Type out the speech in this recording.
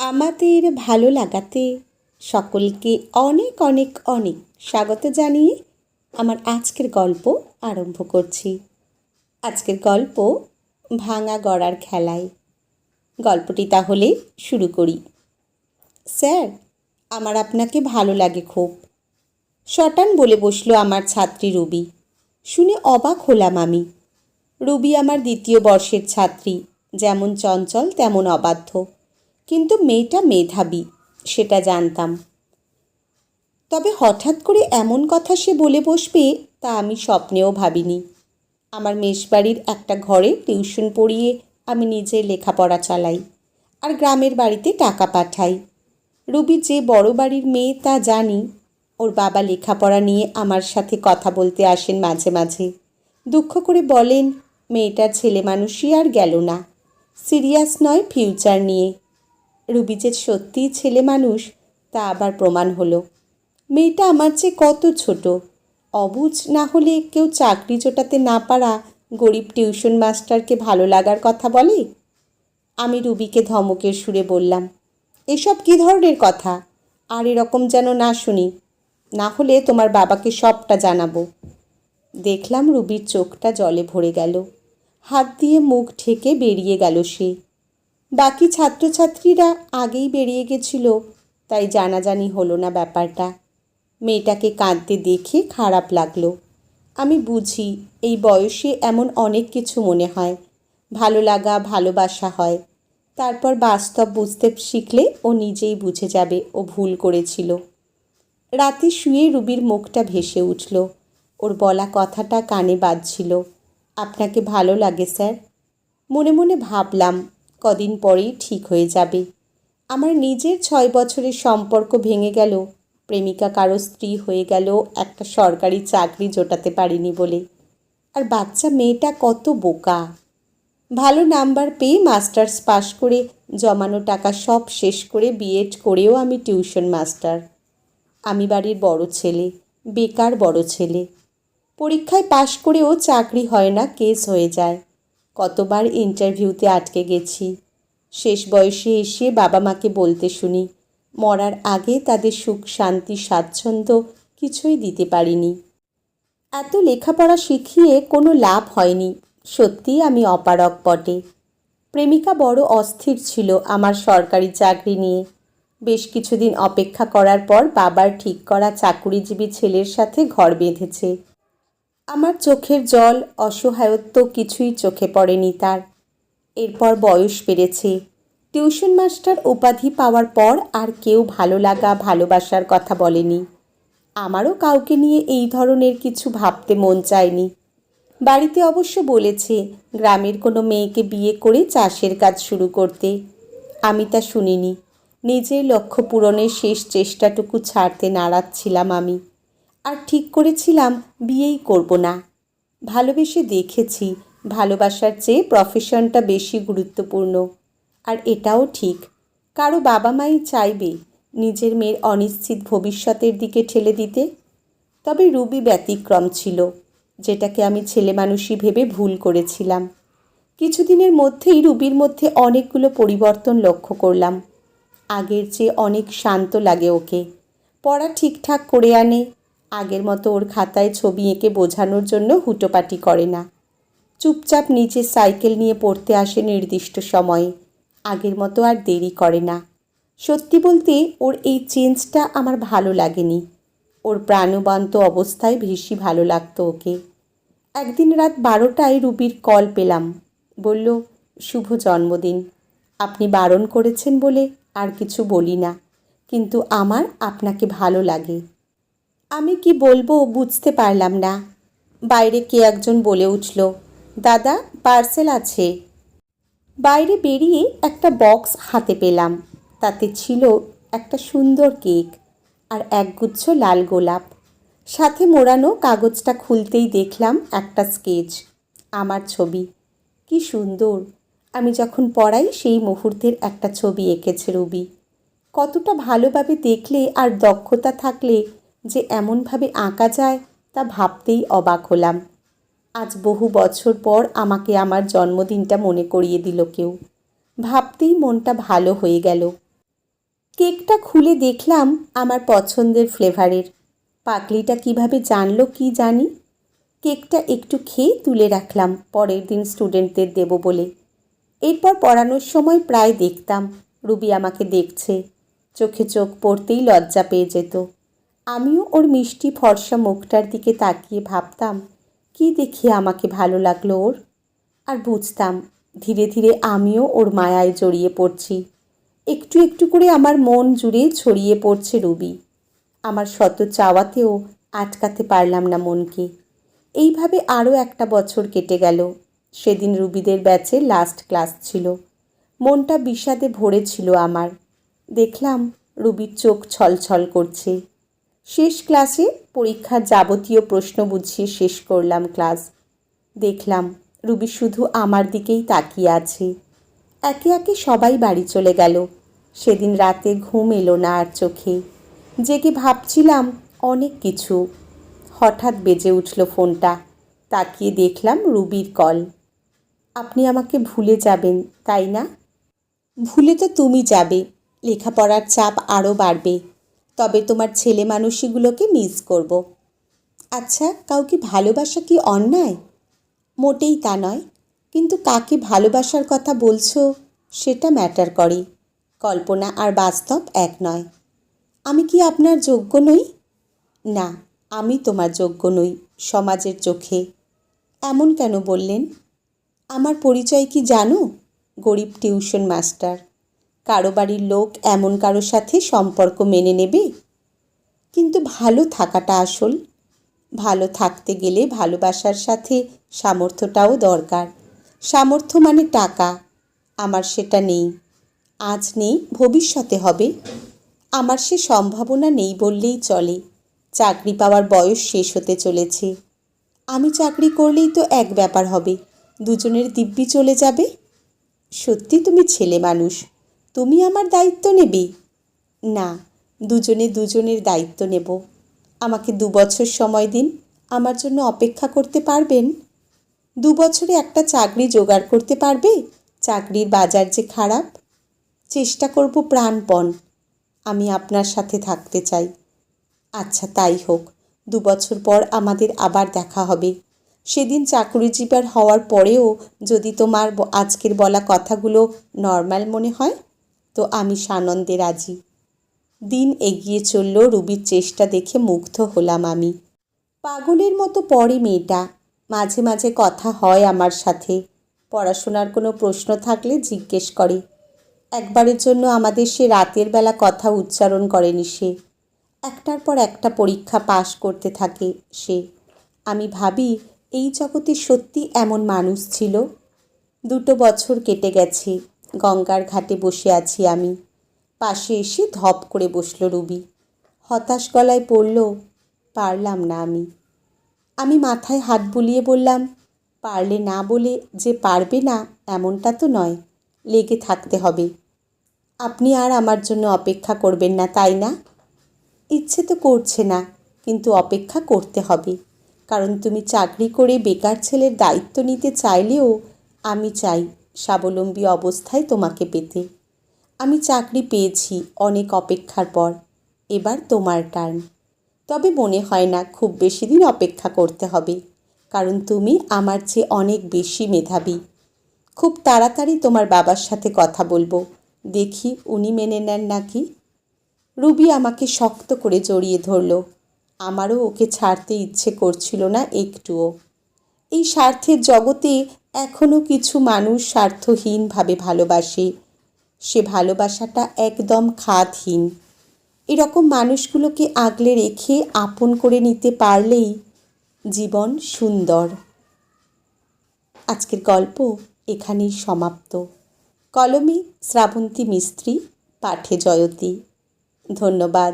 আমাদের ভালো লাগাতে সকলকে অনেক অনেক অনেক স্বাগত জানিয়ে আমার আজকের গল্প আরম্ভ করছি। আজকের গল্প ভাঙা গড়ার খেলায়। গল্পটি তাহলে শুরু করি। স্যার, আমার আপনাকে ভালো লাগে খুব, শটান বলে বসলো আমার ছাত্রী রুবি। শুনে অবাক হলাম আমি। রুবি আমার দ্বিতীয় বর্ষের ছাত্রী, যেমন চঞ্চল তেমন অবাধ্য, কিন্তু মেয়েটা মেধাবী সেটা জানতাম। তবে হঠাৎ করে এমন কথা সে বলে বসবে তা আমি স্বপ্নেও ভাবিনি। আমার মেশবাড়ির একটা ঘরে টিউশন পড়িয়ে আমি নিজে লেখাপড়া চালাই আর গ্রামের বাড়িতে টাকা পাঠাই। রুবি যে বড় বাড়ির মেয়ে তা জানি। ওর বাবা লেখাপড়া নিয়ে আমার সাথে কথা বলতে আসেন মাঝে মাঝে। দুঃখ করে বলেন, মেয়েটার ছেলে মানুষই আর গেল না, সিরিয়াস নয় ফিউচার নিয়ে। রুবি যে সত্যিই ছেলে মানুষ তা আবার প্রমাণ হলো। মেয়েটা আমার চেয়ে কত ছোট। অবুঝ না হলে কেউ চাকরি জোটাতে না পারা গরিব টিউশন মাস্টারকে ভালো লাগার কথা বলে? আমি রুবিকে ধমকের সুরে বললাম, এসব কী ধরনের কথা? আর এরকম যেন না শুনি, না হলে তোমার বাবাকে সবটা জানাবো। দেখলাম রুবির চোখটা জলে ভরে গেল। হাত দিয়ে মুখ ঢেকে বেরিয়ে গেল সে। বাকি ছাত্রছাত্রীরা আগেই বেরিয়ে গেছিল, তাই জানাজানি হলো না ব্যাপারটা। মেয়েটাকে কাঁদতে দেখে খারাপ লাগলো। আমি বুঝি এই বয়সে এমন অনেক কিছু মনে হয়, ভালো লাগা ভালোবাসা হয়। তারপর বাস্তব বুঝতে শিখলে ও নিজেই বুঝে যাবে ও ভুল করেছিল। রাতে শুয়ে রুবির মুখটা ভেসে উঠল। ওর বলা কথাটা কানে বাজছিল, আপনাকে ভালো লাগে স্যার। মনে মনে ভাবলাম, কদিন পরেই ঠিক হয়ে যাবে। আমার নিজের 6 বছরের সম্পর্ক ভেঙে গেল, প্রেমিকা কারো স্ত্রী হয়ে গেল একটা সরকারি চাকরি জোটাতে পারিনি বলে। আর বাচ্চা মেয়েটা কত বোকা। ভালো নাম্বার পেয়ে মাস্টার্স পাশ করে জমানো টাকা সব শেষ করে বিএড করেও আমি টিউশন মাস্টার। আমি বাড়ির বড় ছেলে, বেকার বড় ছেলে। পরীক্ষায় পাশ করেও চাকরি হয় না, কেস হয়ে যায়। কতবার ইন্টারভিউতে আটকে গেছি। শেষ বয়সে এসে বাবা মাকে বলতে শুনি, মরার আগে তাদের সুখ শান্তি স্বাচ্ছন্দ্য কিছুই দিতে পারিনি। এত লেখাপড়া শিখিয়ে কোনো লাভ হয়নি, সত্যিই আমি অপারগ বটে। প্রেমিকা বড় অস্থির ছিল আমার সরকারি চাকরি নিয়ে। বেশ কিছুদিন অপেক্ষা করার পর বাবার ঠিক করা চাকুরিজীবী ছেলের সাথে ঘর বেঁধেছে। আমার চোখের জল অসহায়ত্ব কিছুই চোখে পড়েনি তার। এরপর বয়স বেড়েছে। টিউশন মাস্টার উপাধি পাওয়ার পর আর কেউ ভালো লাগা ভালোবাসার কথা বলেনি। আমারও কাউকে নিয়ে এই ধরনের কিছু ভাবতে মন চায়নি। বাড়িতে অবশ্য বলেছে গ্রামের কোনো মেয়েকে বিয়ে করে চাষের কাজ শুরু করতে। আমি তা শুনিনি। নিজের লক্ষ্য পূরণের শেষ চেষ্টাটুকু ছাড়তে নাড়াচ্ছিলাম আমি। আর ঠিক করেছিলাম বিয়েই করব না। ভালোবেসে দেখেছি ভালোবাসার চেয়ে প্রফেশনটা বেশি গুরুত্বপূর্ণ। আর এটাও ঠিক, কারো বাবা মাই চাইবে নিজের মেয়ের অনিশ্চিত ভবিষ্যতের দিকে ঠেলে দিতে। তবে রুবি ব্যতিক্রম ছিল, যেটাকে আমি ছেলে মানুষই ভেবে ভুল করেছিলাম। কিছুদিনের মধ্যেই রুবির মধ্যে অনেকগুলো পরিবর্তন লক্ষ্য করলাম। আগের চেয়ে অনেক শান্ত লাগে ওকে। পড়া ঠিকঠাক করে আনে। আগের মতো ওর খাতায় ছবি এঁকে বোঝানোর জন্য হুটোপাটি করে না। চুপচাপ নিচে সাইকেল নিয়ে পড়তে আসে নির্দিষ্ট সময়ে। আগের মতো আর দেরি করে না। সত্যি বলতে ওর এই চেঞ্জটা আমার ভালো লাগেনি। ওর প্রাণবন্ত অবস্থায় বেশি ভালো লাগতো ওকে। একদিন রাত 12টায় রুবির কল পেলাম। বলল, শুভ জন্মদিন। আপনি বারণ করেছেন বলে আর কিছু বলি না, কিন্তু আমার আপনাকে ভালো লাগে। আমি কি বলবো বুঝতে পারলাম না। বাইরে কে একজন বলে উঠল, দাদা পার্সেল আছে। বাইরে বেরিয়ে একটা বক্স হাতে পেলাম। তাতে ছিল একটা সুন্দর কেক আর একগুচ্ছ লাল গোলাপ। সাথে মোড়ানো কাগজটা খুলতেই দেখলাম একটা স্কেচ, আমার ছবি। কি সুন্দর! আমি যখন পড়াই সেই মুহূর্তের একটা ছবি এঁকেছে রুবি। কতটা ভালোভাবে দেখলে আর দক্ষতা থাকলে যে এমনভাবে আঁকা যায় তা ভাবতেই অবাক হলাম। আজ বহু বছর পর আমাকে আমার জন্মদিনটা মনে করিয়ে দিল কেউ। ভাবতেই মনটা ভালো হয়ে গেল। কেকটা খুলে দেখলাম আমার পছন্দের ফ্লেভারের। পাগলিটা কিভাবে জানলো কি জানি। কেকটা একটু খেয়ে তুলে রাখলাম পরের দিন স্টুডেন্টদের দেব বলে। এরপর পড়ানোর সময় প্রায় দেখতাম রুবি আমাকে দেখছে। চোখে চোখ পড়তেই লজ্জা পেয়ে যেত। আমিও ওর মিষ্টি ফর্সা মুখটার দিকে তাকিয়ে ভাবতাম কি দেখে আমাকে ভালো লাগলো ওর। আর বুঝতাম ধীরে ধীরে আমিও ওর মায়ায় জড়িয়ে পড়ছি। একটু একটু করে আমার মন জুড়ে ছড়িয়ে পড়ছে রুবি। আমার শত চাওয়াতেও আটকাতে পারলাম না মনকে। এইভাবে আরও একটা বছর কেটে গেল। সেদিন রুবিদের ব্যাচে লাস্ট ক্লাস ছিল। মনটা বিষাদে ভরে ছিল আমার। দেখলাম রুবির চোখ ছলছল করছে। শেষ ক্লাসে পরীক্ষার যাবতীয় প্রশ্ন বুঝিয়ে শেষ করলাম ক্লাস। দেখলাম রুবি শুধু আমার দিকেই তাকিয়ে আছে। একে একে সবাই বাড়ি চলে গেল। সেদিন রাতে ঘুম এলো না আর চোখে। জেগে ভাবছিলাম অনেক কিছু। হঠাৎ বেজে উঠল ফোনটা। তাকিয়ে দেখলাম রুবির কল। আপনি আমাকে ভুলে যাবেন তাই না? ভুলে তো তুমি যাবে, লেখাপড়ার চাপ আরও বাড়বে। তবে তোমার ছেলে মানুষগুলোকে মিস করব। আচ্ছা, কাউকে ভালোবাসা কি অন্যায়? মোটেই তা নয়, কিন্তু কাকে ভালোবাসার কথা বলছো সেটা ম্যাটার করে। কল্পনা আর বাস্তব এক নয়। আমি কি আপনার যোগ্য নই? না, আমি তোমার যোগ্য নই সমাজের চোখে। এমন কেন বললেন? আমার পরিচয় কি জানো? গরিব টিউশন মাস্টার। কারো বাড়ির লোক এমন কারো সাথে সম্পর্ক মেনে নেবে? কিন্তু ভালো থাকাটা আসল। ভালো থাকতে গেলে ভালোবাসার সাথে সামর্থ্যটাও দরকার। সামর্থ্য মানে টাকা। আমার সেটা নেই। আজ নেই, ভবিষ্যতে হবে। আমার সে সম্ভাবনা নেই বললেই চলে। চাকরি পাওয়ার বয়স শেষ হতে চলেছে। আমি চাকরি করলেই তো এক ব্যাপার হবে, দুজনের দিব্যি চলে যাবে। সত্যি তুমি ছেলে মানুষ, তুমি আমার দায়িত্ব নেবে? না, দুজনে দুজনের দায়িত্ব নেব। আমাকে 2 বছর সময় দিন। আমার জন্য অপেক্ষা করতে পারবেন? 2 বছরে একটা চাকরি জোগাড় করতে পারবে? চাকরির বাজার যে খারাপ। চেষ্টা করব প্রাণপণ। আমি আপনার সাথে থাকতে চাই। আচ্ছা, তাই হোক। 2 বছর পর আমাদের আবার দেখা হবে। সেদিন চাকরিজীবী হওয়ার পরেও যদি তোমার আজকের বলা কথাগুলো নর্মাল মনে হয় তো আমি সানন্দে রাজি। দিন এগিয়ে চলল। রুবির চেষ্টা দেখে মুগ্ধ হলাম আমি। পাগলের মতো পড়ে মেয়েটা। মাঝে মাঝে কথা হয় আমার সাথে। পড়াশোনার কোনো প্রশ্ন থাকলে জিজ্ঞেস করে। একবারের জন্য আমাদের সে রাতের বেলা কথা উচ্চারণ করেনি সে। একটার পর একটা পরীক্ষা পাশ করতে থাকে সে। আমি ভাবি এই জগতে সত্যি এমন মানুষ ছিল। 2 বছর কেটে গেছে। গঙ্গার ঘাটে বসে আছি আমি। পাশে এসে ধপ করে বসল রুবি। হতাশ গলায় পড়ল, পারলাম না আমি। আমি মাথায় হাত বুলিয়ে বললাম, পারলে না বলে যে পারবে না এমনটা তো নয়, লেগে থাকতে হবে। আপনি আর আমার জন্য অপেক্ষা করবেন না তাই না? ইচ্ছে তো করছে না, কিন্তু অপেক্ষা করতে হবে। কারণ তুমি চাকরি করে বেকার ছেলের দায়িত্ব নিতে চাইলেও আমি চাই স্বাবলম্বী অবস্থায় তোমাকে পেতে। আমি চাকরি পেয়েছি অনেক অপেক্ষার পর। এবার তোমার টার্ন। তবে মনে হয় না খুব বেশি দিন অপেক্ষা করতে হবে, কারণ তুমি আমার চেয়ে অনেক বেশি মেধাবী। খুব তাড়াতাড়ি তোমার বাবার সাথে কথা বলবো, দেখি উনি মেনে নেন নাকি। রুবি আমাকে শক্ত করে জড়িয়ে ধরল। আমারও ওকে ছাড়তে ইচ্ছে করছিল না একটুও। এই স্বার্থের জগতে এখনও কিছু মানুষ স্বার্থহীনভাবে ভালোবাসে। সে ভালোবাসাটা একদম খাতহীন। এরকম মানুষগুলোকে আগলে রেখে আপন করে নিতে পারলেই জীবন সুন্দর। আজকের গল্প এখানেই সমাপ্ত। কলমে শ্রাবন্তী মিস্ত্রি, পাঠে জয়তী। ধন্যবাদ।